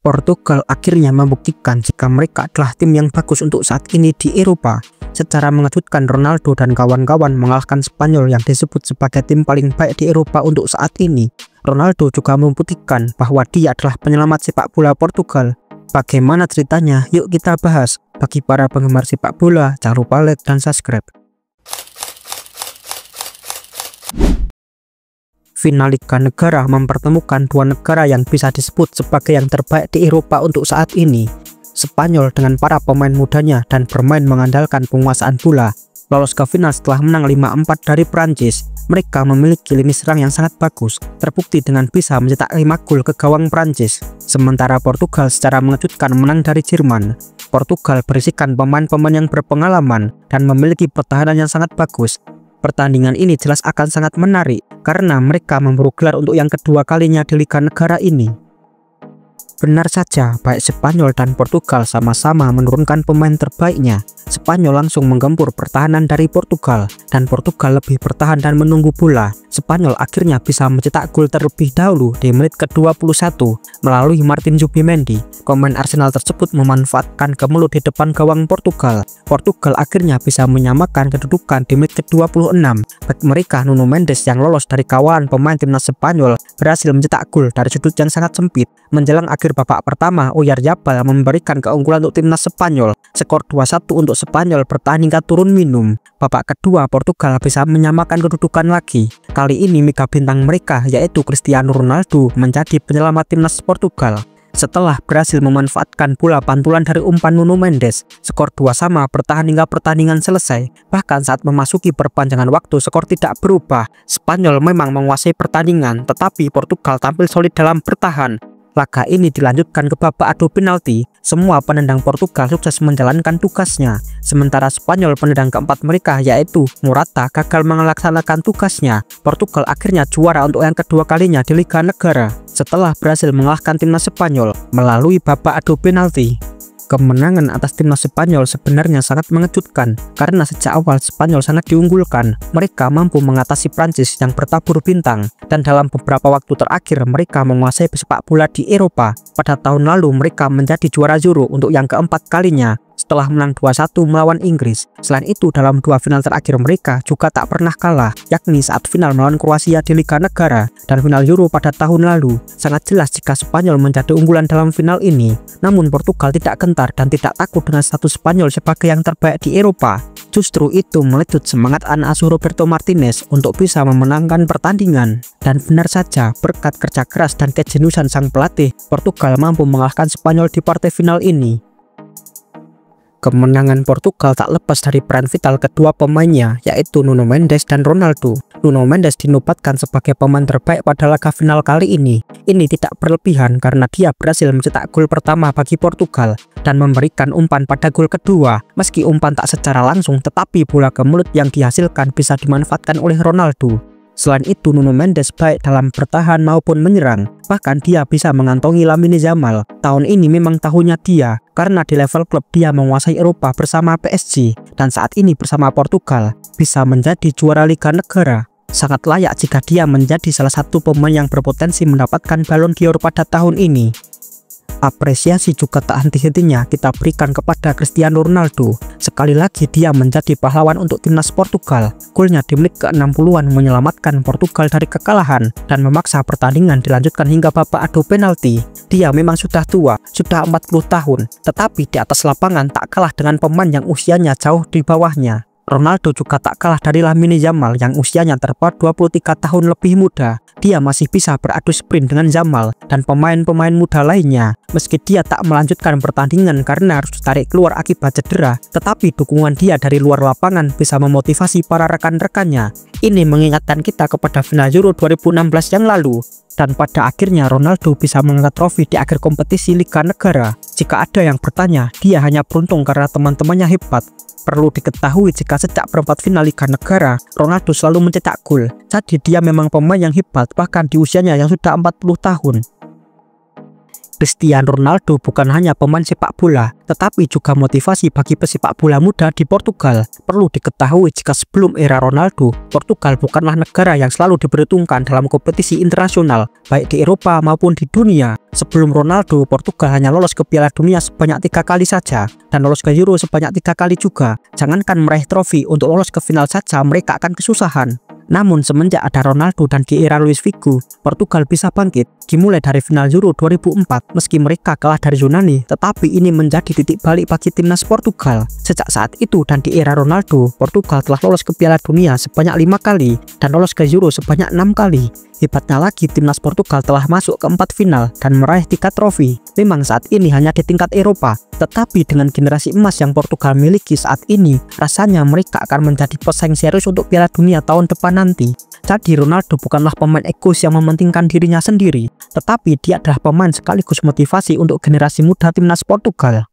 Portugal akhirnya membuktikan jika mereka adalah tim yang bagus untuk saat ini di Eropa. Secara mengejutkan, Ronaldo dan kawan-kawan mengalahkan Spanyol yang disebut sebagai tim paling baik di Eropa untuk saat ini. Ronaldo juga membuktikan bahwa dia adalah penyelamat sepak bola Portugal. Bagaimana ceritanya? Yuk kita bahas. Bagi para penggemar sepak bola, jangan lupa like dan subscribe. Final Liga Negara mempertemukan dua negara yang bisa disebut sebagai yang terbaik di Eropa untuk saat ini. Spanyol dengan para pemain mudanya dan bermain mengandalkan penguasaan bola, lolos ke final setelah menang 5-4 dari Prancis. Mereka memiliki lini serang yang sangat bagus, terbukti dengan bisa mencetak 5 gol ke gawang Prancis. Sementara Portugal secara mengejutkan menang dari Jerman. Portugal berisikan pemain-pemain yang berpengalaman dan memiliki pertahanan yang sangat bagus. Pertandingan ini jelas akan sangat menarik karena mereka memburu gelar untuk yang kedua kalinya di Liga Negara ini. Benar saja, baik Spanyol dan Portugal sama-sama menurunkan pemain terbaiknya. Spanyol langsung menggempur pertahanan dari Portugal, dan Portugal lebih bertahan dan menunggu bola. Spanyol akhirnya bisa mencetak gol terlebih dahulu di menit ke-21 melalui Martin Zubimendi. Pemain Arsenal tersebut memanfaatkan kemelut di depan gawang Portugal. Portugal akhirnya bisa menyamakan kedudukan di menit ke-26. Bagi mereka, Nuno Mendes yang lolos dari kawalan pemain timnas Spanyol berhasil mencetak gol dari sudut yang sangat sempit. Menjelang akhir babak pertama, Oyarzabal memberikan keunggulan untuk timnas Spanyol. Skor 2-1 untuk Spanyol bertahan hingga turun minum. Babak kedua, Portugal bisa menyamakan kedudukan lagi. Kali ini mega bintang mereka yaitu Cristiano Ronaldo menjadi penyelamat timnas Portugal. Setelah berhasil memanfaatkan bola pantulan dari umpan Nuno Mendes, skor 2-2 bertahan hingga pertandingan selesai. Bahkan saat memasuki perpanjangan waktu, skor tidak berubah. Spanyol memang menguasai pertandingan, tetapi Portugal tampil solid dalam bertahan. Laga ini dilanjutkan ke babak adu penalti. Semua penendang Portugal sukses menjalankan tugasnya. Sementara Spanyol penendang keempat mereka yaitu Morata gagal melaksanakan tugasnya. Portugal akhirnya juara untuk yang kedua kalinya di Liga Negara setelah berhasil mengalahkan timnas Spanyol melalui babak adu penalti. Kemenangan atas timnas Spanyol sebenarnya sangat mengejutkan karena sejak awal Spanyol sangat diunggulkan. Mereka mampu mengatasi Prancis yang bertabur bintang, dan dalam beberapa waktu terakhir mereka menguasai sepak bola di Eropa. Pada tahun lalu mereka menjadi juara Euro untuk yang keempat kalinya setelah menang 2-1 melawan Inggris. Selain itu, dalam dua final terakhir mereka juga tak pernah kalah, yakni saat final melawan Kroasia di Liga Negara dan final Euro pada tahun lalu. Sangat jelas jika Spanyol menjadi unggulan dalam final ini. Namun Portugal tidak gentar dan tidak takut dengan status Spanyol sebagai yang terbaik di Eropa. Justru itu melecut semangat anak asuh Roberto Martinez untuk bisa memenangkan pertandingan. Dan benar saja, berkat kerja keras dan kejeniusan sang pelatih, Portugal mampu mengalahkan Spanyol di partai final ini. Kemenangan Portugal tak lepas dari peran vital kedua pemainnya, yaitu Nuno Mendes dan Ronaldo. Nuno Mendes dinobatkan sebagai pemain terbaik pada laga final kali ini. Ini tidak berlebihan karena dia berhasil mencetak gol pertama bagi Portugal dan memberikan umpan pada gol kedua. Meski umpan tak secara langsung, tetapi bola ke mulut yang dihasilkan bisa dimanfaatkan oleh Ronaldo. Selain itu, Nuno Mendes baik dalam bertahan maupun menyerang. Bahkan dia bisa mengantongi Lamine Yamal. Tahun ini memang tahunnya dia, karena di level klub dia menguasai Eropa bersama PSG, dan saat ini bersama Portugal bisa menjadi juara Liga Negara. Sangat layak jika dia menjadi salah satu pemain yang berpotensi mendapatkan Ballon d'Or pada tahun ini. Apresiasi juga tak henti-hentinya kita berikan kepada Cristiano Ronaldo. Sekali lagi dia menjadi pahlawan untuk timnas Portugal. Golnya di menit ke-60-an menyelamatkan Portugal dari kekalahan dan memaksa pertandingan dilanjutkan hingga babak adu penalti. Dia memang sudah tua, sudah 40 tahun, tetapi di atas lapangan tak kalah dengan pemain yang usianya jauh di bawahnya. Ronaldo juga tak kalah dari Lamine Yamal yang usianya terpaut 23 tahun lebih muda. Dia masih bisa beradu sprint dengan Yamal dan pemain-pemain muda lainnya. Meski dia tak melanjutkan pertandingan karena harus ditarik keluar akibat cedera, tetapi dukungan dia dari luar lapangan bisa memotivasi para rekan-rekannya. Ini mengingatkan kita kepada final Euro 2016 yang lalu. Dan pada akhirnya Ronaldo bisa mengangkat trofi di akhir kompetisi Liga Negara. Jika ada yang bertanya, dia hanya beruntung karena teman-temannya hebat. Perlu diketahui jika sejak perempat final Liga Negara, Ronaldo selalu mencetak gol. Jadi dia memang pemain yang hebat bahkan di usianya yang sudah 40 tahun. Cristiano Ronaldo bukan hanya pemain sepak bola, tetapi juga motivasi bagi pesepak bola muda di Portugal. Perlu diketahui jika sebelum era Ronaldo, Portugal bukanlah negara yang selalu diperhitungkan dalam kompetisi internasional, baik di Eropa maupun di dunia. Sebelum Ronaldo, Portugal hanya lolos ke Piala Dunia sebanyak 3 kali saja, dan lolos ke Euro sebanyak 3 kali juga. Jangankan meraih trofi, untuk lolos ke final saja mereka akan kesusahan. Namun semenjak ada Ronaldo dan di era Luis Figo, Portugal bisa bangkit. Dimulai dari final Euro 2004, meski mereka kalah dari Yunani, tetapi ini menjadi titik balik bagi timnas Portugal. Sejak saat itu dan di era Ronaldo, Portugal telah lolos ke Piala Dunia sebanyak 5 kali dan lolos ke Euro sebanyak 6 kali. Hebatnya lagi, timnas Portugal telah masuk ke 4 final dan meraih 3 trofi. Memang saat ini hanya di tingkat Eropa, tetapi dengan generasi emas yang Portugal miliki saat ini, rasanya mereka akan menjadi pesaing serius untuk Piala Dunia tahun depan nanti. Jadi Ronaldo bukanlah pemain egois yang mementingkan dirinya sendiri, tetapi dia adalah pemain sekaligus motivasi untuk generasi muda timnas Portugal.